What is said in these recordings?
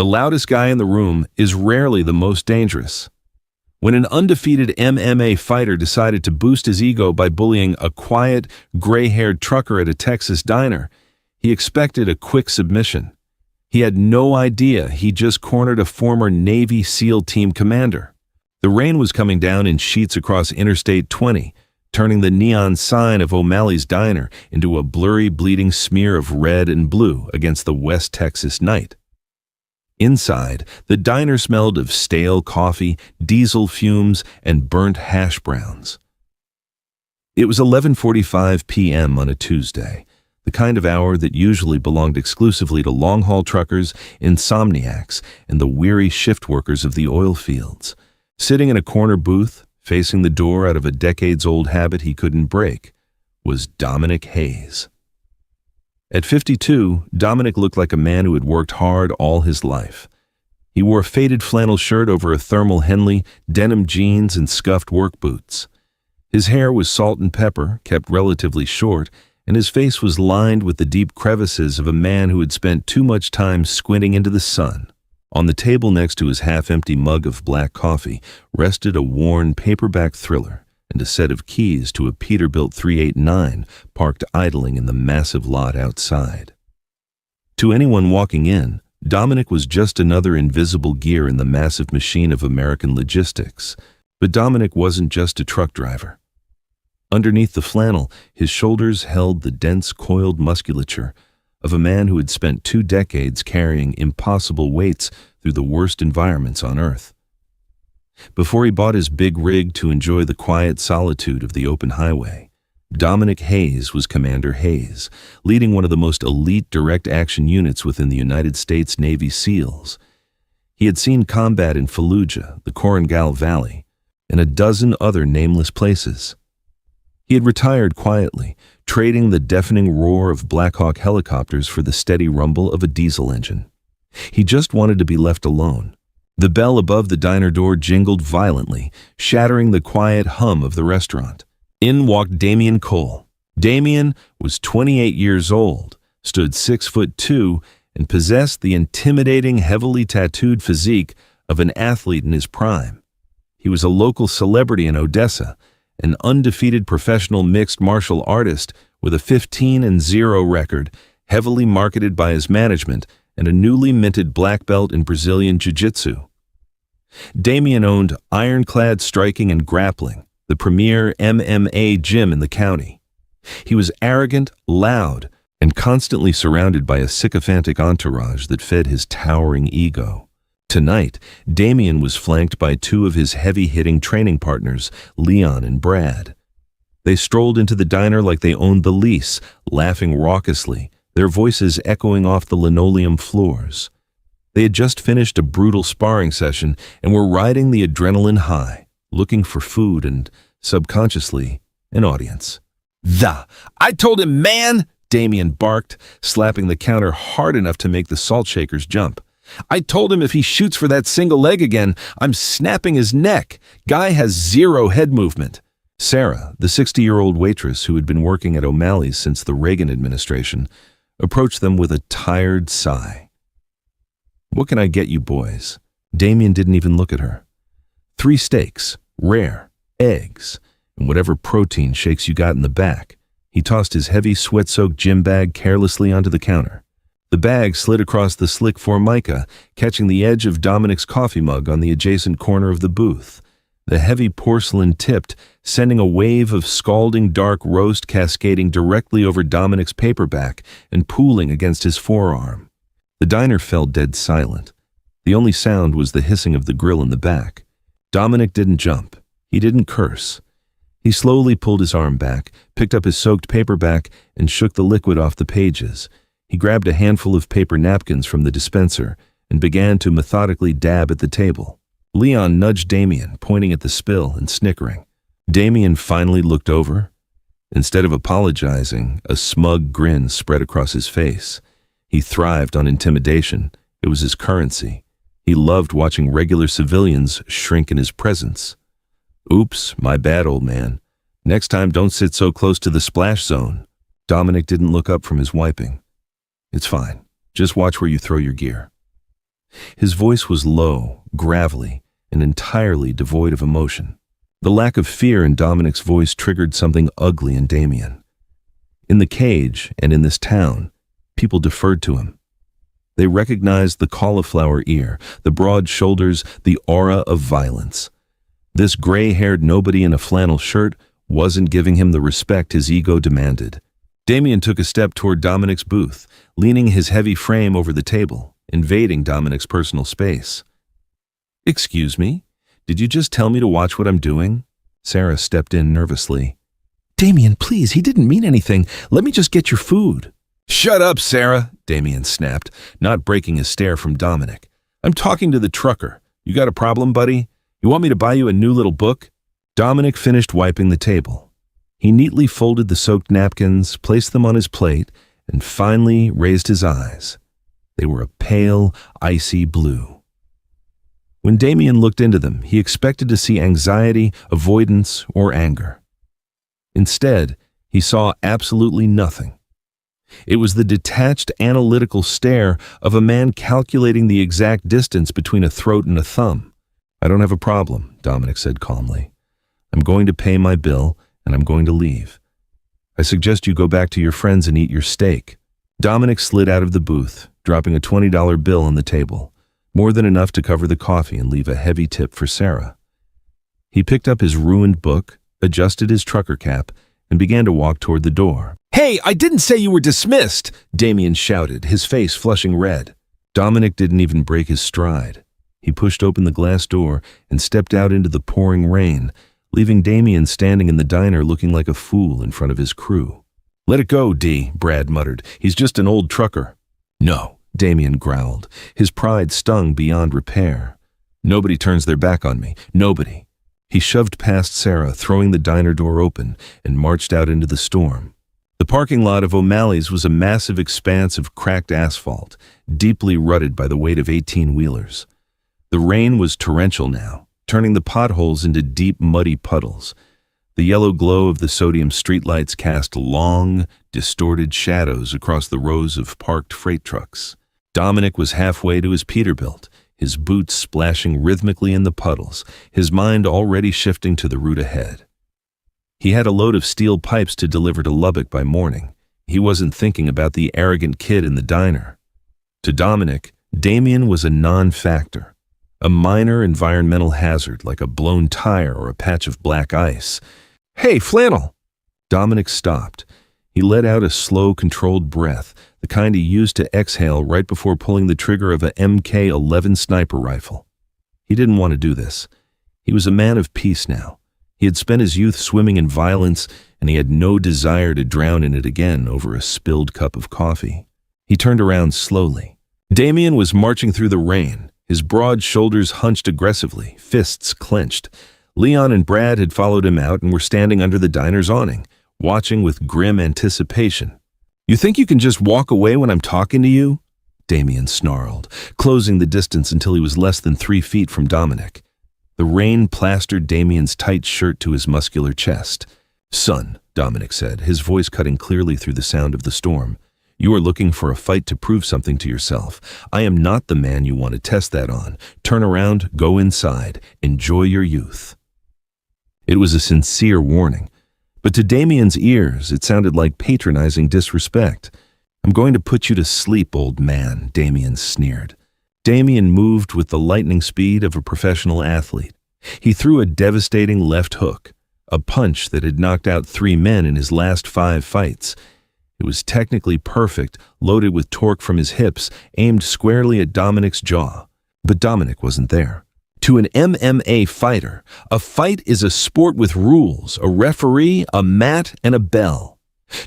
The loudest guy in the room is rarely the most dangerous. When an undefeated MMA fighter decided to boost his ego by bullying a quiet, gray-haired trucker at a Texas diner, he expected a quick submission. He had no idea he just cornered a former Navy SEAL team commander. The rain was coming down in sheets across Interstate 20, turning the neon sign of O'Malley's Diner into a blurry, bleeding smear of red and blue against the West Texas night. Inside, the diner smelled of stale coffee, diesel fumes, and burnt hash browns. It was 11:45 p.m. on a Tuesday, the kind of hour that usually belonged exclusively to long-haul truckers, insomniacs, and the weary shift workers of the oil fields. Sitting in a corner booth, facing the door out of a decades-old habit he couldn't break, was Dominic Hayes. At 52, Dominic looked like a man who had worked hard all his life. He wore a faded flannel shirt over a thermal Henley, denim jeans, and scuffed work boots. His hair was salt and pepper, kept relatively short, and his face was lined with the deep crevices of a man who had spent too much time squinting into the sun. On the table next to his half-empty mug of black coffee rested a worn paperback thriller and a set of keys to a Peterbilt 389 parked idling in the massive lot outside. To anyone walking in, Dominic was just another invisible gear in the massive machine of American logistics. But Dominic wasn't just a truck driver. Underneath the flannel, his shoulders held the dense, coiled musculature of a man who had spent 2 decades carrying impossible weights through the worst environments on Earth. Before he bought his big rig to enjoy the quiet solitude of the open highway, Dominic Hayes was Commander Hayes, leading one of the most elite direct action units within the United States Navy SEALs. He had seen combat in Fallujah, the Korengal Valley, and a dozen other nameless places. He had retired quietly, trading the deafening roar of Black Hawk helicopters for the steady rumble of a diesel engine. He just wanted to be left alone. The bell above the diner door jingled violently, shattering the quiet hum of the restaurant. In walked Damian Cole. Damian was 28 years old, stood 6'2", and possessed the intimidating, heavily tattooed physique of an athlete in his prime. He was a local celebrity in Odessa, an undefeated professional mixed martial artist with a 15-0 record, heavily marketed by his management, and a newly minted black belt in Brazilian Jiu-Jitsu. Damian owned Ironclad Striking and Grappling, the premier MMA gym in the county. He was arrogant, loud, and constantly surrounded by a sycophantic entourage that fed his towering ego. Tonight, Damian was flanked by 2 of his heavy-hitting training partners, Leon and Brad. They strolled into the diner like they owned the lease, laughing raucously, their voices echoing off the linoleum floors. They had just finished a brutal sparring session and were riding the adrenaline high, looking for food and, subconsciously, an audience. I told him, man!" Damian barked, slapping the counter hard enough to make the salt shakers jump. "I told him if he shoots for that single leg again, I'm snapping his neck. Guy has 0 head movement." Sarah, the 60-year-old waitress who had been working at O'Malley's since the Reagan administration, approached them with a tired sigh. "What can I get you boys?" Damian didn't even look at her. 3 steaks, rare, eggs, and whatever protein shakes you got in the back. He tossed his heavy, sweat-soaked gym bag carelessly onto the counter. The bag slid across the slick formica, catching the edge of Dominic's coffee mug on the adjacent corner of the booth. The heavy porcelain tipped, sending a wave of scalding dark roast cascading directly over Dominic's paperback and pooling against his forearm. The diner fell dead silent. The only sound was the hissing of the grill in the back. Dominic didn't jump. He didn't curse. He slowly pulled his arm back, picked up his soaked paperback, and shook the liquid off the pages. He grabbed a handful of paper napkins from the dispenser and began to methodically dab at the table. Leon nudged Damian, pointing at the spill and snickering. Damian finally looked over. Instead of apologizing, a smug grin spread across his face. He thrived on intimidation. It was his currency. He loved watching regular civilians shrink in his presence. "Oops, my bad, old man. Next time don't sit so close to the splash zone." Dominic didn't look up from his wiping. "It's fine. Just watch where you throw your gear." His voice was low, gravelly, and entirely devoid of emotion. The lack of fear in Dominic's voice triggered something ugly in Damien. In the cage and in this town, people deferred to him. They recognized the cauliflower ear, the broad shoulders, the aura of violence. This gray-haired nobody in a flannel shirt wasn't giving him the respect his ego demanded. Damien took a step toward Dominic's booth, leaning his heavy frame over the table, invading Dominic's personal space. "Excuse me, did you just tell me to watch what I'm doing?" Sarah stepped in nervously. "Damien, please, he didn't mean anything. Let me just get your food." "Shut up, Sarah," Damien snapped, not breaking his stare from Dominic. "I'm talking to the trucker. You got a problem, buddy? You want me to buy you a new little book?" Dominic finished wiping the table. He neatly folded the soaked napkins, placed them on his plate, and finally raised his eyes. They were a pale, icy blue. When Damien looked into them, he expected to see anxiety, avoidance, or anger. Instead, he saw absolutely nothing. It was the detached, analytical stare of a man calculating the exact distance between a throat and a thumb. "I don't have a problem," Dominic said calmly. "I'm going to pay my bill, and I'm going to leave. I suggest you go back to your friends and eat your steak." Dominic slid out of the booth, dropping a $20 bill on the table, more than enough to cover the coffee and leave a heavy tip for Sarah. He picked up his ruined book, adjusted his trucker cap, and began to walk toward the door. "Hey, I didn't say you were dismissed!" Damien shouted, his face flushing red. Dominic didn't even break his stride. He pushed open the glass door and stepped out into the pouring rain, leaving Damien standing in the diner looking like a fool in front of his crew. "Let it go, D," Brad muttered. "He's just an old trucker." "No," Damien growled. His pride stung beyond repair. "Nobody turns their back on me. Nobody." He shoved past Sarah, throwing the diner door open, and marched out into the storm. The parking lot of O'Malley's was a massive expanse of cracked asphalt, deeply rutted by the weight of 18-wheelers. The rain was torrential now, turning the potholes into deep, muddy puddles. The yellow glow of the sodium streetlights cast long, distorted shadows across the rows of parked freight trucks. Dominic was halfway to his Peterbilt, his boots splashing rhythmically in the puddles, his mind already shifting to the route ahead. He had a load of steel pipes to deliver to Lubbock by morning. He wasn't thinking about the arrogant kid in the diner. To Dominic, Damien was a non-factor, a minor environmental hazard like a blown tire or a patch of black ice. "Hey, Flannel!" Dominic stopped. He let out a slow, controlled breath, the kind he used to exhale right before pulling the trigger of a MK-11 sniper rifle. He didn't want to do this. He was a man of peace now. He had spent his youth swimming in violence, and he had no desire to drown in it again over a spilled cup of coffee. He turned around slowly. Damien was marching through the rain, his broad shoulders hunched aggressively, fists clenched. Leon and Brad had followed him out and were standing under the diner's awning, watching with grim anticipation. "You think you can just walk away when I'm talking to you?" Damien snarled, closing the distance until he was less than 3 feet from Dominic. The rain plastered Damien's tight shirt to his muscular chest. "Son," Dominic said, his voice cutting clearly through the sound of the storm, "you are looking for a fight to prove something to yourself. I am not the man you want to test that on. Turn around, go inside, enjoy your youth." It was a sincere warning, but to Damien's ears it sounded like patronizing disrespect. "I'm going to put you to sleep, old man," Damien sneered. Damien moved with the lightning speed of a professional athlete. He threw a devastating left hook, a punch that had knocked out 3 men in his last 5 fights. It was technically perfect, loaded with torque from his hips, aimed squarely at Dominic's jaw. But Dominic wasn't there. To an MMA fighter, a fight is a sport with rules, a referee, a mat, and a bell.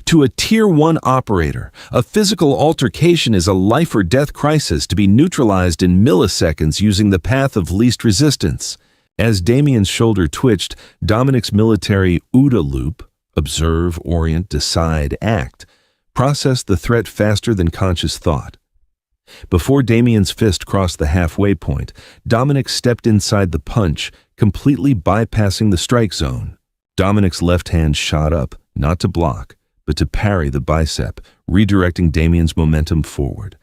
To a Tier 1 operator, a physical altercation is a life-or-death crisis to be neutralized in milliseconds using the path of least resistance. As Damien's shoulder twitched, Dominic's military OODA loop, observe, orient, decide, act, processed the threat faster than conscious thought. Before Damien's fist crossed the halfway point, Dominic stepped inside the punch, completely bypassing the strike zone. Dominic's left hand shot up, not to block, but to parry the bicep, redirecting Damien's momentum forward.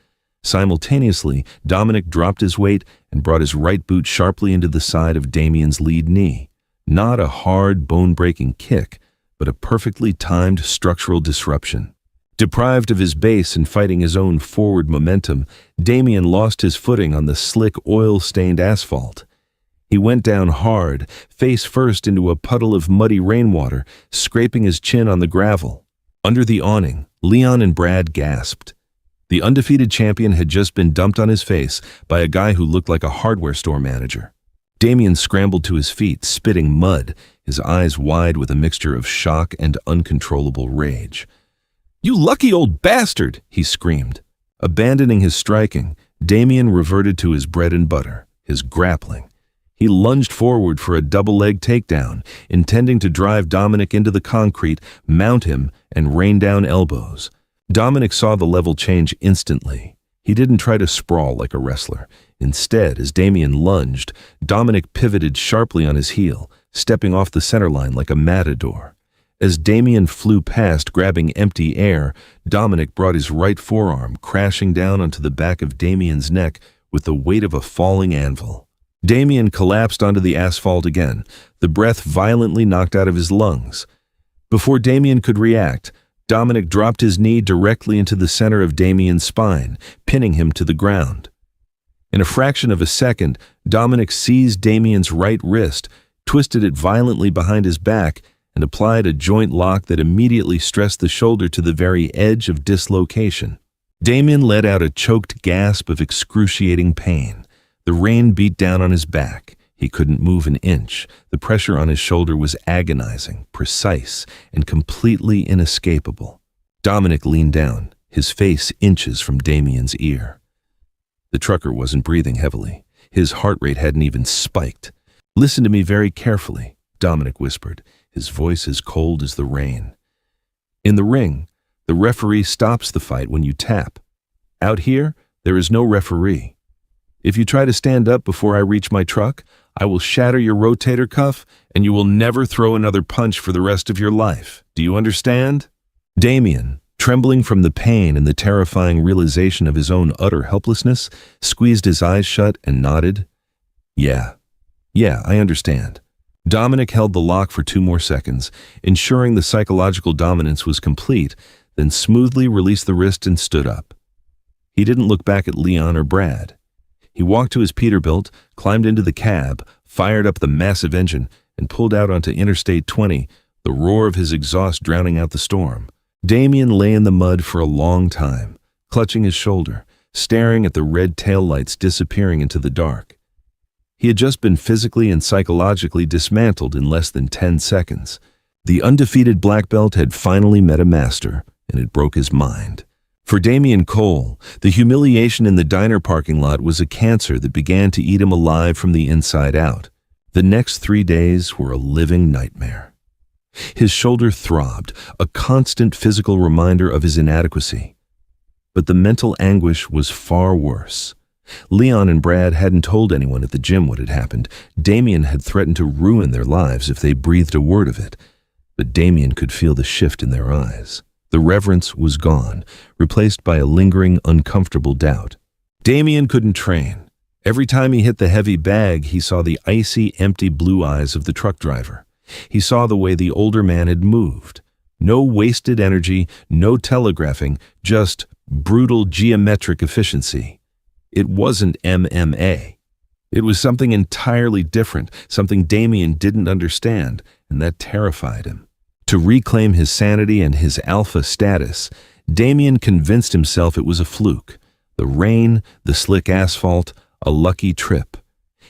Simultaneously, Dominic dropped his weight and brought his right boot sharply into the side of Damien's lead knee. Not a hard, bone-breaking kick, but a perfectly timed structural disruption. Deprived of his base and fighting his own forward momentum, Damien lost his footing on the slick, oil-stained asphalt. He went down hard, face first into a puddle of muddy rainwater, scraping his chin on the gravel. Under the awning, Leon and Brad gasped. The undefeated champion had just been dumped on his face by a guy who looked like a hardware store manager. Damien scrambled to his feet, spitting mud, his eyes wide with a mixture of shock and uncontrollable rage. "You lucky old bastard!" he screamed. Abandoning his striking, Damien reverted to his bread and butter, his grappling. He lunged forward for a double-leg takedown, intending to drive Dominic into the concrete, mount him, and rain down elbows. Dominic saw the level change instantly. He didn't try to sprawl like a wrestler. Instead, as Damien lunged, Dominic pivoted sharply on his heel, stepping off the center line like a matador. As Damien flew past, grabbing empty air, Dominic brought his right forearm crashing down onto the back of Damien's neck with the weight of a falling anvil. Damien collapsed onto the asphalt again, the breath violently knocked out of his lungs. Before Damien could react, Dominic dropped his knee directly into the center of Damien's spine, pinning him to the ground. In a fraction of a second, Dominic seized Damien's right wrist, twisted it violently behind his back, and applied a joint lock that immediately stressed the shoulder to the very edge of dislocation. Damien let out a choked gasp of excruciating pain. The rain beat down on his back. He couldn't move an inch. The pressure on his shoulder was agonizing, precise, and completely inescapable. Dominic leaned down, his face inches from Damien's ear. The trucker wasn't breathing heavily. His heart rate hadn't even spiked. "Listen to me very carefully," Dominic whispered, his voice as cold as the rain. "In the ring, the referee stops the fight when you tap. Out here, there is no referee. If you try to stand up before I reach my truck, I will shatter your rotator cuff and you will never throw another punch for the rest of your life. Do you understand?" Damien, trembling from the pain and the terrifying realization of his own utter helplessness, squeezed his eyes shut and nodded. Yeah, I understand." Dominic held the lock for 2 more seconds, ensuring the psychological dominance was complete, then smoothly released the wrist and stood up. He didn't look back at Leon or Brad. He walked to his Peterbilt, climbed into the cab, fired up the massive engine, and pulled out onto Interstate 20, the roar of his exhaust drowning out the storm. Damien lay in the mud for a long time, clutching his shoulder, staring at the red taillights disappearing into the dark. He had just been physically and psychologically dismantled in less than 10 seconds. The undefeated black belt had finally met a master, and it broke his mind. For Damien Cole, the humiliation in the diner parking lot was a cancer that began to eat him alive from the inside out. The next 3 days were a living nightmare. His shoulder throbbed, a constant physical reminder of his inadequacy. But the mental anguish was far worse. Leon and Brad hadn't told anyone at the gym what had happened. Damien had threatened to ruin their lives if they breathed a word of it. But Damien could feel the shift in their eyes. The reverence was gone, replaced by a lingering, uncomfortable doubt. Damien couldn't train. Every time he hit the heavy bag, he saw the icy, empty blue eyes of the truck driver. He saw the way the older man had moved. No wasted energy, no telegraphing, just brutal geometric efficiency. It wasn't MMA. It was something entirely different, something Damien didn't understand, and that terrified him. To reclaim his sanity and his alpha status, Damien convinced himself it was a fluke. The rain, the slick asphalt, a lucky trip.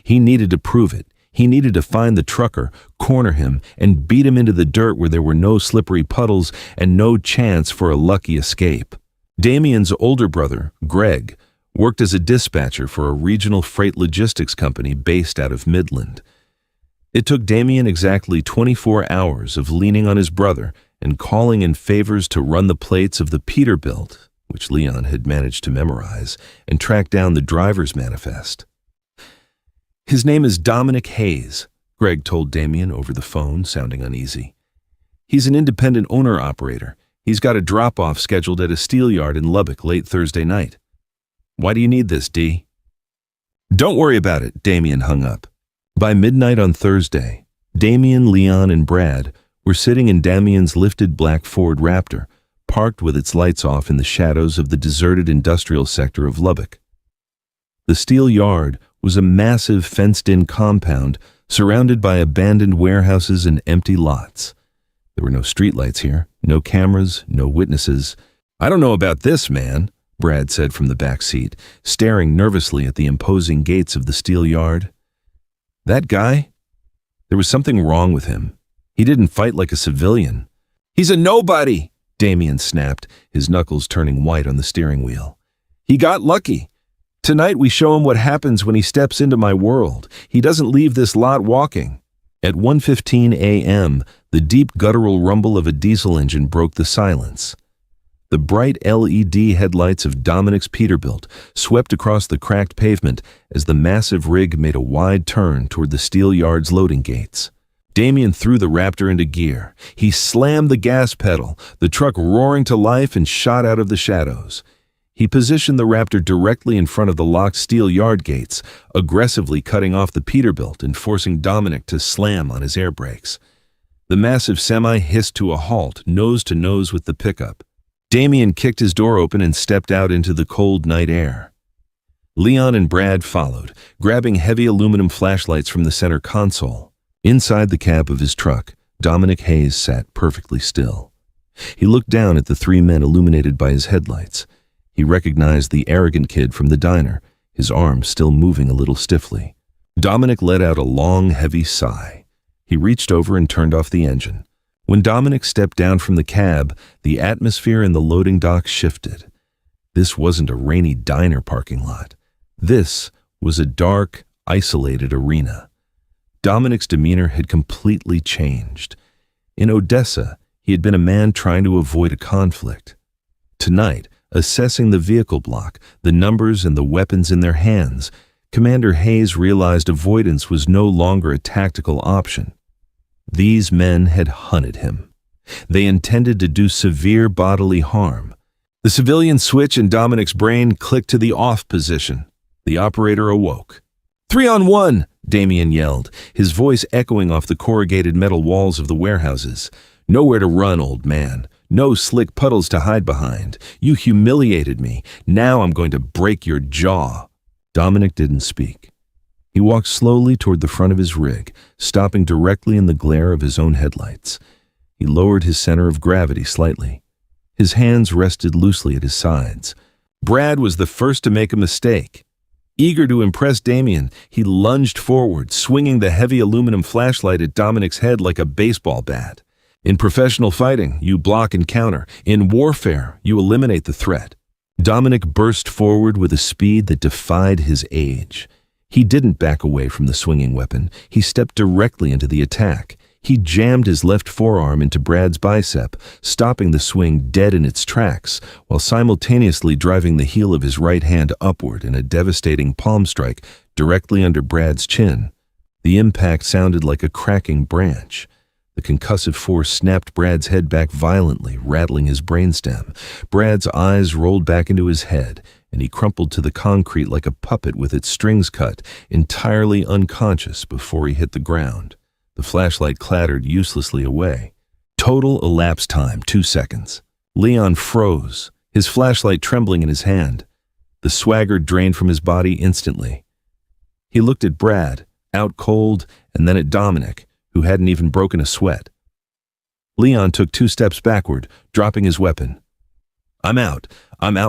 He needed to prove it. He needed to find the trucker, corner him, and beat him into the dirt where there were no slippery puddles and no chance for a lucky escape. Damien's older brother, Greg, worked as a dispatcher for a regional freight logistics company based out of Midland. It took Damien exactly 24 hours of leaning on his brother and calling in favors to run the plates of the Peterbilt, which Leon had managed to memorize, and track down the driver's manifest. "His name is Dominic Hayes," Greg told Damien over the phone, sounding uneasy. "He's an independent owner-operator. He's got a drop-off scheduled at a steel yard in Lubbock late Thursday night." Why do you need this, D? Don't worry about it, Damien hung up. By midnight on Thursday, Damien, Leon, and Brad were sitting in Damien's lifted black Ford Raptor, parked with its lights off in the shadows of the deserted industrial sector of Lubbock. The steel yard was a massive fenced-in compound surrounded by abandoned warehouses and empty lots. There were no streetlights here, no cameras, no witnesses. I don't know about this, man, Brad said from the back seat, staring nervously at the imposing gates of the steel yard. That guy? There was something wrong with him. He didn't fight like a civilian. He's a nobody, Damien snapped, his knuckles turning white on the steering wheel. He got lucky. Tonight we show him what happens when he steps into my world. He doesn't leave this lot walking. At 1:15 a.m., the deep guttural rumble of a diesel engine broke the silence. The bright LED headlights of Dominic's Peterbilt swept across the cracked pavement as the massive rig made a wide turn toward the steel yard's loading gates. Damien threw the Raptor into gear. He slammed the gas pedal, the truck roaring to life and shot out of the shadows. He positioned the Raptor directly in front of the locked steel yard gates, aggressively cutting off the Peterbilt and forcing Dominic to slam on his air brakes. The massive semi hissed to a halt, nose to nose with the pickup. Damien kicked his door open and stepped out into the cold night air. Leon and Brad followed, grabbing heavy aluminum flashlights from the center console. Inside the cab of his truck, Dominic Hayes sat perfectly still. He looked down at the three men illuminated by his headlights. He recognized the arrogant kid from the diner, his arms still moving a little stiffly. Dominic let out a long, heavy sigh. He reached over and turned off the engine. When Dominic stepped down from the cab, the atmosphere in the loading dock shifted. This wasn't a rainy diner parking lot. This was a dark, isolated arena. Dominic's demeanor had completely changed. In Odessa, he had been a man trying to avoid a conflict. Tonight, assessing the vehicle block, the numbers and the weapons in their hands, Commander Hayes realized avoidance was no longer a tactical option. These men had hunted him. They intended to do severe bodily harm. The civilian switch in Dominic's brain clicked to the off position. The operator awoke. 3 on 1, Damien yelled, his voice echoing off the corrugated metal walls of the warehouses. Nowhere to run, old man. No slick puddles to hide behind. You humiliated me. Now I'm going to break your jaw. Dominic didn't speak. He walked slowly toward the front of his rig, stopping directly in the glare of his own headlights. He lowered his center of gravity slightly. His hands rested loosely at his sides. Brad was the first to make a mistake. Eager to impress Damien, he lunged forward, swinging the heavy aluminum flashlight at Dominic's head like a baseball bat. In professional fighting, you block and counter. In warfare, you eliminate the threat. Dominic burst forward with a speed that defied his age. He didn't back away from the swinging weapon. He stepped directly into the attack. He jammed his left forearm into Brad's bicep, stopping the swing dead in its tracks, while simultaneously driving the heel of his right hand upward in a devastating palm strike directly under Brad's chin. The impact sounded like a cracking branch. The concussive force snapped Brad's head back violently, rattling his brainstem. Brad's eyes rolled back into his head, and he crumpled to the concrete like a puppet with its strings cut, entirely unconscious before he hit the ground. The flashlight clattered uselessly away. Total elapsed time, 2 seconds. Leon froze, his flashlight trembling in his hand. The swagger drained from his body instantly. He looked at Brad, out cold, and then at Dominic, who hadn't even broken a sweat. Leon took 2 steps backward, dropping his weapon. I'm out,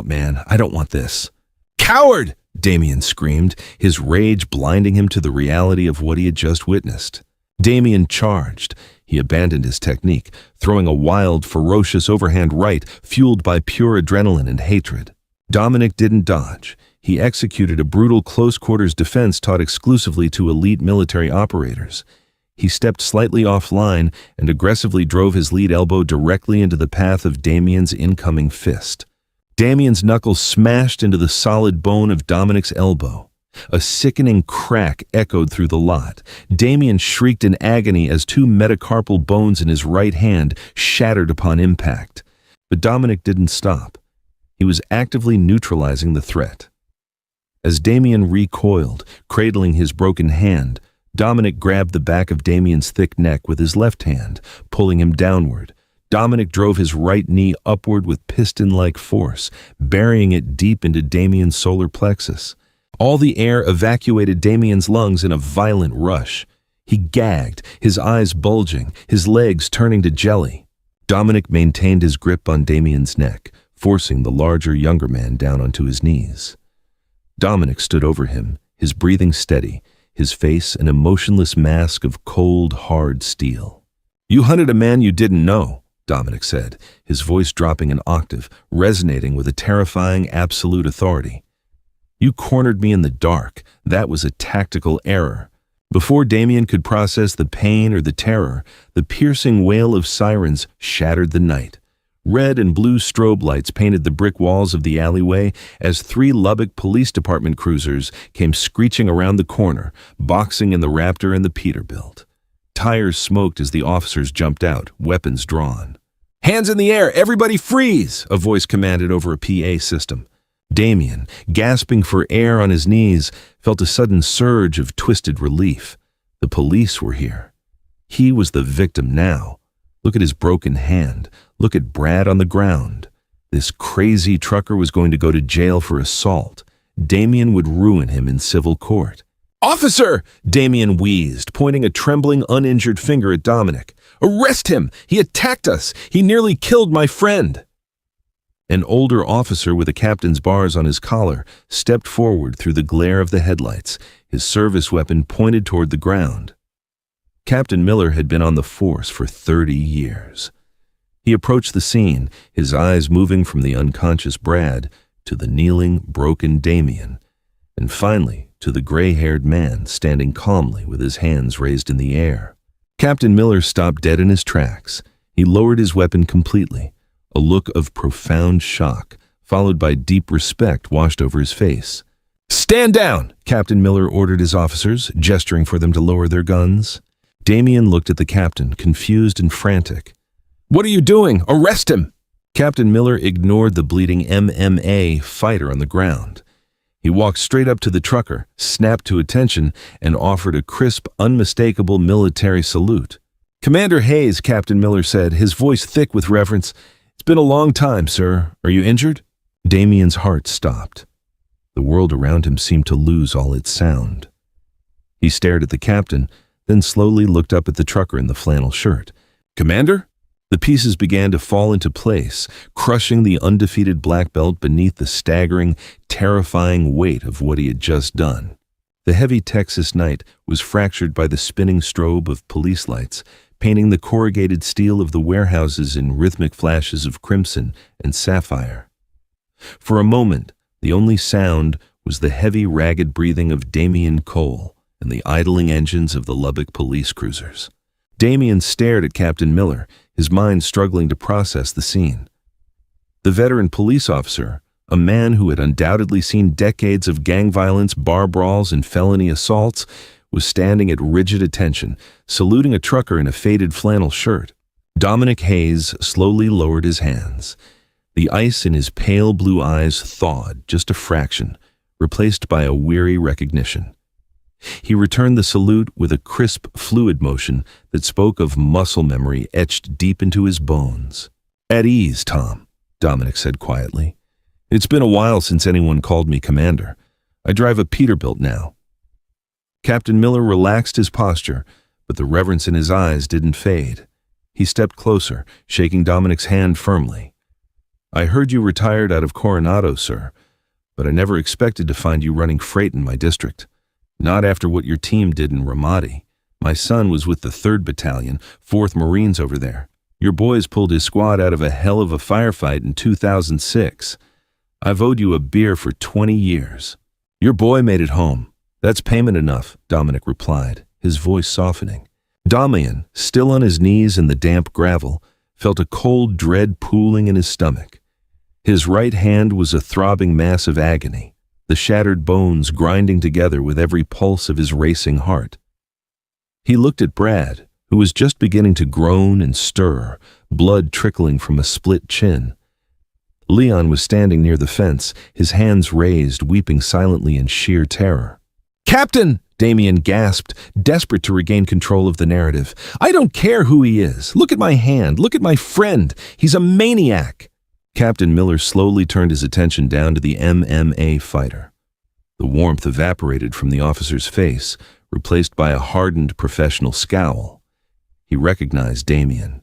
man. I don't want this." "Coward!" Damien screamed, his rage blinding him to the reality of what he had just witnessed. Damien charged. He abandoned his technique, throwing a wild, ferocious overhand right fueled by pure adrenaline and hatred. Dominic didn't dodge. He executed a brutal close-quarters defense taught exclusively to elite military operators. He stepped slightly offline and aggressively drove his lead elbow directly into the path of Damien's incoming fist. Damien's knuckles smashed into the solid bone of Dominic's elbow. A sickening crack echoed through the lot. Damien shrieked in agony as 2 metacarpal bones in his right hand shattered upon impact. But Dominic didn't stop. He was actively neutralizing the threat. As Damien recoiled, cradling his broken hand, Dominic grabbed the back of Damien's thick neck with his left hand, pulling him downward. Dominic drove his right knee upward with piston-like force, burying it deep into Damien's solar plexus. All the air evacuated Damien's lungs in a violent rush. He gagged, his eyes bulging, his legs turning to jelly. Dominic maintained his grip on Damien's neck, forcing the larger, younger man down onto his knees. Dominic stood over him, his breathing steady, his face an emotionless mask of cold, hard steel. "You hunted a man you didn't know," Dominic said, his voice dropping an octave, resonating with a terrifying absolute authority. "You cornered me in the dark. That was a tactical error." Before Damien could process the pain or the terror, the piercing wail of sirens shattered the night. Red and blue strobe lights painted the brick walls of the alleyway as 3 Lubbock Police Department cruisers came screeching around the corner, boxing in the Raptor and the Peterbilt. Tires smoked as the officers jumped out, weapons drawn. "Hands in the air! Everybody freeze!" a voice commanded over a PA system. Damien, gasping for air on his knees, felt a sudden surge of twisted relief. The police were here. He was the victim now. Look at his broken hand. Look at Brad on the ground. This crazy trucker was going to go to jail for assault. Damien would ruin him in civil court. "Officer!" Damien wheezed, pointing a trembling, uninjured finger at Dominic. "Arrest him! He attacked us! He nearly killed my friend!" An older officer with a captain's bars on his collar stepped forward through the glare of the headlights, his service weapon pointed toward the ground. Captain Miller had been on the force for 30 years. He approached the scene, his eyes moving from the unconscious Brad to the kneeling, broken Damien, and finally to the gray-haired man standing calmly with his hands raised in the air. Captain Miller stopped dead in his tracks. He lowered his weapon completely. A look of profound shock, followed by deep respect, washed over his face. "Stand down!" Captain Miller ordered his officers, gesturing for them to lower their guns. Damien looked at the captain, confused and frantic. "What are you doing? Arrest him!" Captain Miller ignored the bleeding MMA fighter on the ground. He walked straight up to the trucker, snapped to attention, and offered a crisp, unmistakable military salute. "Commander Hayes," Captain Miller said, his voice thick with reverence. "It's been a long time, sir. Are you injured?" Damien's heart stopped. The world around him seemed to lose all its sound. He stared at the captain, then slowly looked up at the trucker in the flannel shirt. "Commander?" The pieces began to fall into place, crushing the undefeated black belt beneath the staggering, terrifying weight of what he had just done. The heavy Texas night was fractured by the spinning strobe of police lights, painting the corrugated steel of the warehouses in rhythmic flashes of crimson and sapphire. For a moment, the only sound was the heavy, ragged breathing of Damien Cole and the idling engines of the Lubbock police cruisers. Damien stared at Captain Miller, his mind struggling to process the scene. The veteran police officer, a man who had undoubtedly seen decades of gang violence, bar brawls, and felony assaults, was standing at rigid attention, saluting a trucker in a faded flannel shirt. Dominic Hayes slowly lowered his hands. The ice in his pale blue eyes thawed just a fraction, replaced by a weary recognition. He returned the salute with a crisp, fluid motion that spoke of muscle memory etched deep into his bones. "At ease, Tom," Dominic said quietly. "It's been a while since anyone called me commander. I drive a Peterbilt now." Captain Miller relaxed his posture, but the reverence in his eyes didn't fade. He stepped closer, shaking Dominic's hand firmly. "I heard you retired out of Coronado, sir, but I never expected to find you running freight in my district. Not after what your team did in Ramadi. My son was with the 3rd Battalion, 4th Marines over there. Your boys pulled his squad out of a hell of a firefight in 2006. I've owed you a beer for 20 years. Your boy made it home. That's payment enough," Dominic replied, his voice softening. Damien, still on his knees in the damp gravel, felt a cold dread pooling in his stomach. His right hand was a throbbing mass of agony, the shattered bones grinding together with every pulse of his racing heart. He looked at Brad, who was just beginning to groan and stir, blood trickling from a split chin. Leon was standing near the fence, his hands raised, weeping silently in sheer terror. "Captain!" Damien gasped, desperate to regain control of the narrative. "I don't care who he is. Look at my hand. Look at my friend. He's a maniac." Captain Miller slowly turned his attention down to the MMA fighter. The warmth evaporated from the officer's face, replaced by a hardened professional scowl. He recognized Damien.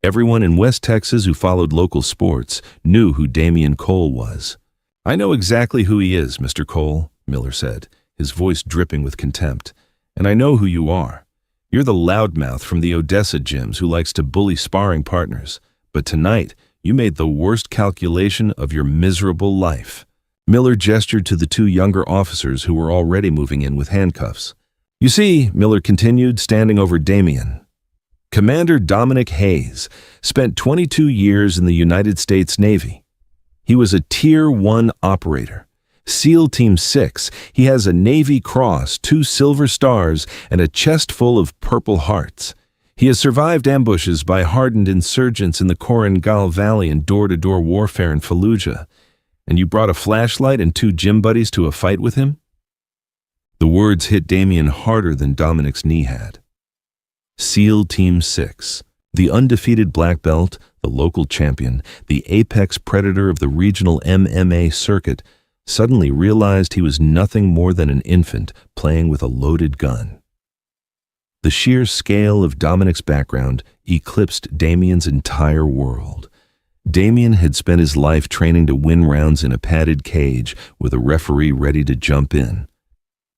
Everyone in West Texas who followed local sports knew who Damien Cole was. "I know exactly who he is, Mr. Cole," Miller said, his voice dripping with contempt. "And I know who you are. You're the loudmouth from the Odessa gyms who likes to bully sparring partners. But tonight, you made the worst calculation of your miserable life." Miller gestured to the two younger officers who were already moving in with handcuffs. "You see," Miller continued, standing over Damien, "Commander Dominic Hayes spent 22 years in the United States Navy. He was a Tier 1 operator. SEAL Team 6, he has a Navy Cross, 2 Silver Stars, and a chest full of Purple Hearts. He has survived ambushes by hardened insurgents in the Korengal Valley and door-to-door warfare in Fallujah. And you brought a flashlight and 2 gym buddies to a fight with him?" The words hit Damien harder than Dominic's knee had. SEAL Team 6, the undefeated black belt, the local champion, the apex predator of the regional MMA circuit, suddenly realized he was nothing more than an infant playing with a loaded gun. The sheer scale of Dominic's background eclipsed Damien's entire world. Damien had spent his life training to win rounds in a padded cage with a referee ready to jump in.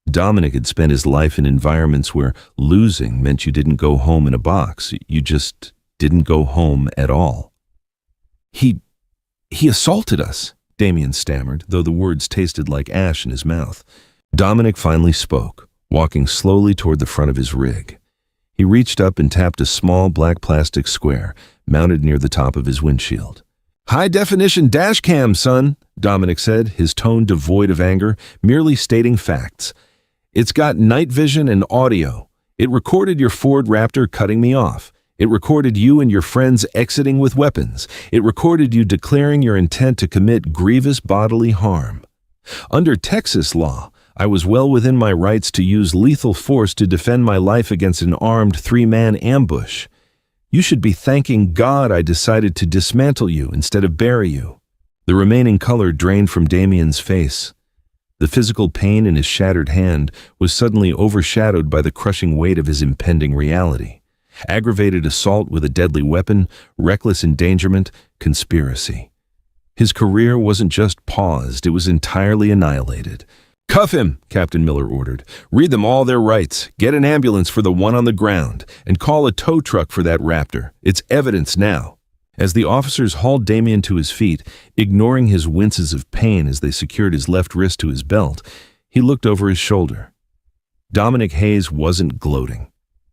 Dominic had spent his life in environments where losing meant you didn't go home in a box. You just didn't go home at all. He assaulted us," Damien stammered, though the words tasted like ash in his mouth. Dominic finally spoke, walking slowly toward the front of his rig. He reached up and tapped a small black plastic square mounted near the top of his windshield. "High-definition dash cam, son," Dominic said, his tone devoid of anger, merely stating facts. "It's got night vision and audio. It recorded your Ford Raptor cutting me off. It recorded you and your friends exiting with weapons. It recorded you declaring your intent to commit grievous bodily harm. Under Texas law, I was well within my rights to use lethal force to defend my life against an armed 3-man ambush. You should be thanking God I decided to dismantle you instead of bury you." The remaining color drained from Damien's face. The physical pain in his shattered hand was suddenly overshadowed by the crushing weight of his impending reality. Aggravated assault with a deadly weapon, reckless endangerment, conspiracy. His career wasn't just paused, it was entirely annihilated. "Cuff him," Captain Miller ordered. "Read them all their rights. Get an ambulance for the one on the ground, and call a tow truck for that Raptor. It's evidence now." As the officers hauled Damien to his feet, ignoring his winces of pain as they secured his left wrist to his belt, he looked over his shoulder. Dominic Hayes wasn't gloating.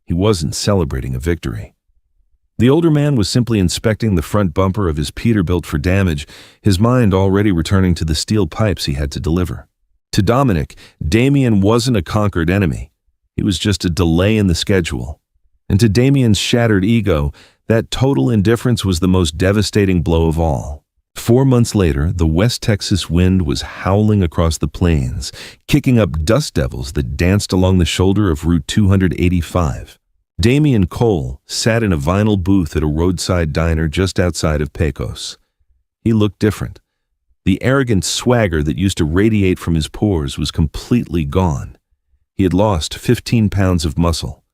He wasn't celebrating a victory. The older man was simply inspecting the front bumper of his Peterbilt for damage, his mind already returning to the steel pipes he had to deliver. To Dominic, Damien wasn't a conquered enemy. He was just a delay in the schedule. And to Damien's shattered ego, that total indifference was the most devastating blow of all. 4 months later, the West Texas wind was howling across the plains, kicking up dust devils that danced along the shoulder of Route 285. Damien Cole sat in a vinyl booth at a roadside diner just outside of Pecos. He looked different. The arrogant swagger that used to radiate from his pores was completely gone. He had lost 15 pounds of muscle.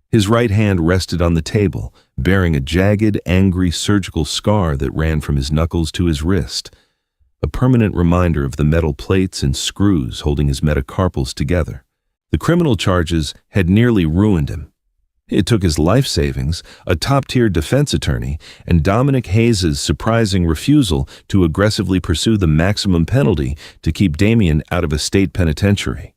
His right hand rested on the table, bearing a jagged, angry surgical scar that ran from his knuckles to his wrist, a permanent reminder of the metal plates and screws holding his metacarpals together. The criminal charges had nearly ruined him. It took his life savings, a top-tier defense attorney, and Dominic Hayes' surprising refusal to aggressively pursue the maximum penalty to keep Damien out of a state penitentiary.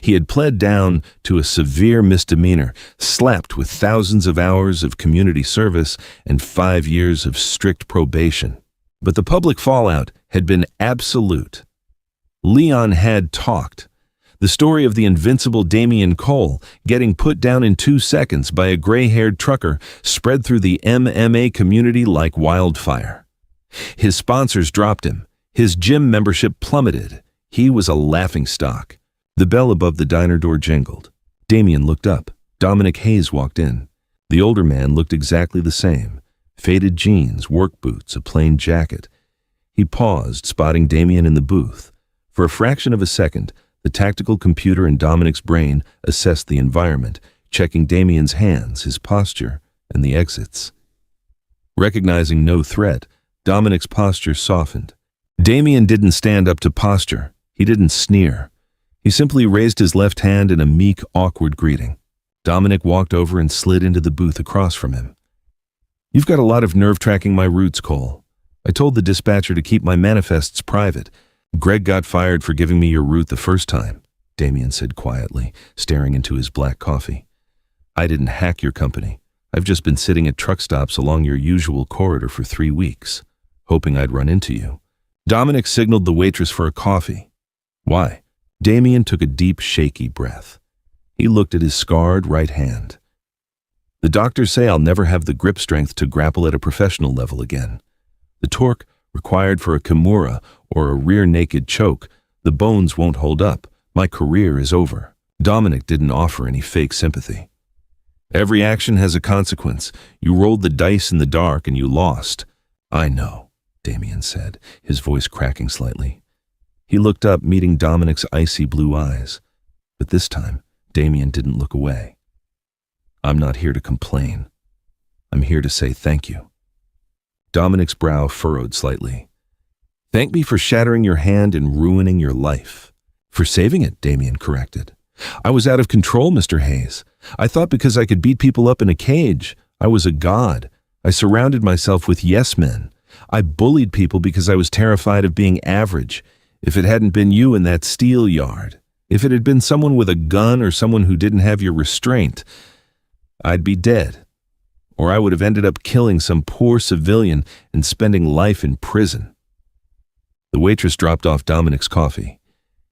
He had pled down to a severe misdemeanor, slapped with thousands of hours of community service and 5 years of strict probation. But the public fallout had been absolute. Leon had talked. The story of the invincible Damien Cole getting put down in 2 seconds by a gray-haired trucker spread through the MMA community like wildfire. His sponsors dropped him. His gym membership plummeted. He was a laughingstock. The bell above the diner door jingled. Damien looked up. Dominic Hayes walked in. The older man looked exactly the same. Faded jeans, work boots, a plain jacket. He paused, spotting Damien in the booth. For a fraction of a second, the tactical computer in Dominic's brain assessed the environment, checking Damien's hands, his posture, and the exits. Recognizing no threat, Dominic's posture softened. Damien didn't stand up to posture. He didn't sneer. He simply raised his left hand in a meek, awkward greeting. Dominic walked over and slid into the booth across from him. "You've got a lot of nerve tracking my routes, Cole. I told the dispatcher to keep my manifests private. Greg got fired for giving me your route the first time," Damien said quietly, staring into his black coffee. "I didn't hack your company. I've just been sitting at truck stops along your usual corridor for 3 weeks, hoping I'd run into you." Dominic signaled the waitress for a coffee. "Why?" Damien took a deep, shaky breath. He looked at his scarred right hand. "The doctors say I'll never have the grip strength to grapple at a professional level again. The torque required for a kimura or a rear naked choke, the bones won't hold up. My career is over." Dominic didn't offer any fake sympathy. "Every action has a consequence. You rolled the dice in the dark and you lost." "I know," Damien said, his voice cracking slightly. He looked up, meeting Dominic's icy blue eyes. But this time, Damien didn't look away. "I'm not here to complain. I'm here to say thank you." Dominic's brow furrowed slightly. "Thank me for shattering your hand and ruining your life." "For saving it," Damien corrected. "I was out of control, Mr. Hayes. I thought because I could beat people up in a cage, I was a god. I surrounded myself with yes men. I bullied people because I was terrified of being average. If it hadn't been you in that steel yard, if it had been someone with a gun or someone who didn't have your restraint, I'd be dead. Or I would have ended up killing some poor civilian and spending life in prison." The waitress dropped off Dominic's coffee.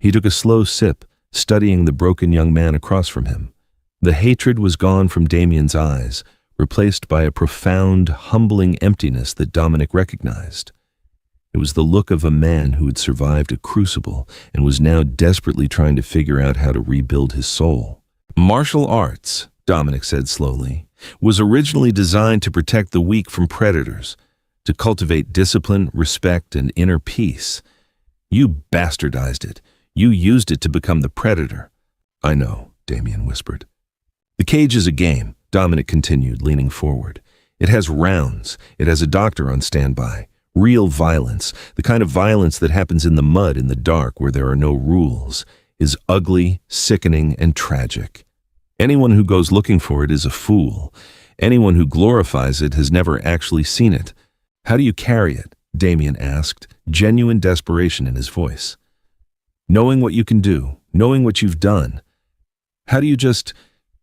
He took a slow sip, studying the broken young man across from him. The hatred was gone from Damien's eyes, replaced by a profound, humbling emptiness that Dominic recognized. It was the look of a man who had survived a crucible and was now desperately trying to figure out how to rebuild his soul. "Martial arts," Dominic said slowly, "was originally designed to protect the weak from predators, to cultivate discipline, respect, and inner peace. You bastardized it. You used it to become the predator." "I know," Damien whispered. "The cage is a game," Dominic continued, leaning forward. "It has rounds. It has a doctor on standby. Real violence, the kind of violence that happens in the mud in the dark where there are no rules, is ugly, sickening, and tragic. Anyone who goes looking for it is a fool. Anyone who glorifies it has never actually seen it." "How do you carry it?" Damien asked, genuine desperation in his voice. "Knowing what you can do, knowing what you've done. How do you just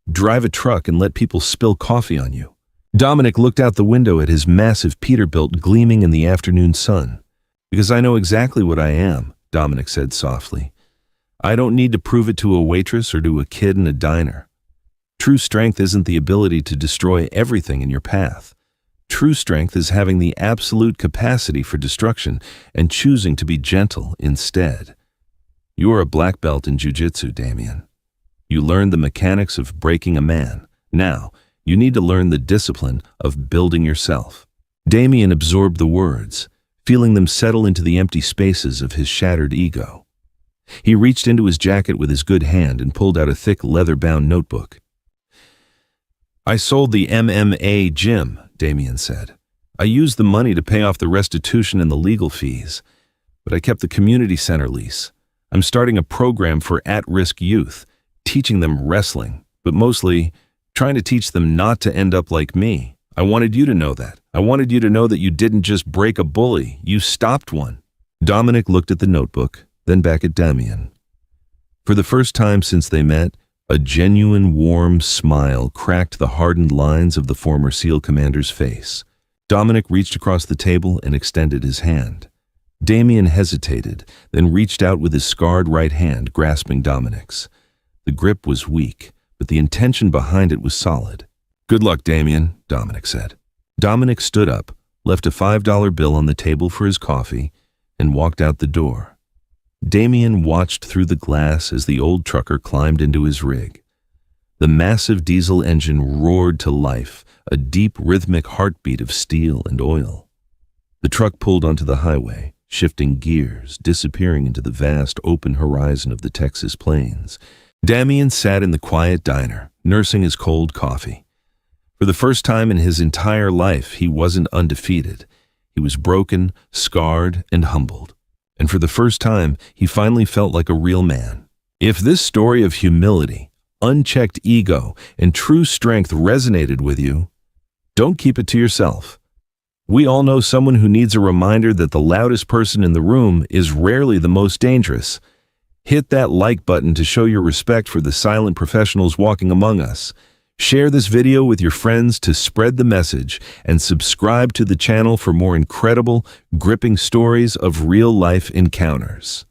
drive a truck and let people spill coffee on you?" Dominic looked out the window at his massive Peterbilt gleaming in the afternoon sun. "Because I know exactly what I am," Dominic said softly. "I don't need to prove it to a waitress or to a kid in a diner. True strength isn't the ability to destroy everything in your path. True strength is having the absolute capacity for destruction and choosing to be gentle instead. You are a black belt in jiu-jitsu, Damien. You learned the mechanics of breaking a man. Now, you need to learn the discipline of building yourself." Damien absorbed the words, feeling them settle into the empty spaces of his shattered ego. He reached into his jacket with his good hand and pulled out a thick leather-bound notebook. "I sold the MMA gym," Damien said. "I used the money to pay off the restitution and the legal fees, but I kept the community center lease. I'm starting a program for at-risk youth, teaching them wrestling, but mostly trying to teach them not to end up like me. I wanted you to know that. I wanted you to know that you didn't just break a bully, you stopped one." Dominic looked at the notebook, then back at Damien. For the first time since they met, a genuine warm smile cracked the hardened lines of the former SEAL commander's face. Dominic reached across the table and extended his hand. Damien hesitated, then reached out with his scarred right hand, grasping Dominic's. The grip was weak, but the intention behind it was solid. "Good luck, Damien," Dominic said. Dominic stood up, left a $5 bill on the table for his coffee, and walked out the door. Damien watched through the glass as the old trucker climbed into his rig. The massive diesel engine roared to life, a deep rhythmic heartbeat of steel and oil. The truck pulled onto the highway, shifting gears, disappearing into the vast open horizon of the Texas plains. Damien sat in the quiet diner, nursing his cold coffee. For the first time in his entire life, he wasn't undefeated. He was broken, scarred, and humbled. And for the first time, he finally felt like a real man. If this story of humility, unchecked ego, and true strength resonated with you, don't keep it to yourself. We all know someone who needs a reminder that the loudest person in the room is rarely the most dangerous. Hit that like button to show your respect for the silent professionals walking among us. Share this video with your friends to spread the message, and subscribe to the channel for more incredible, gripping stories of real-life encounters.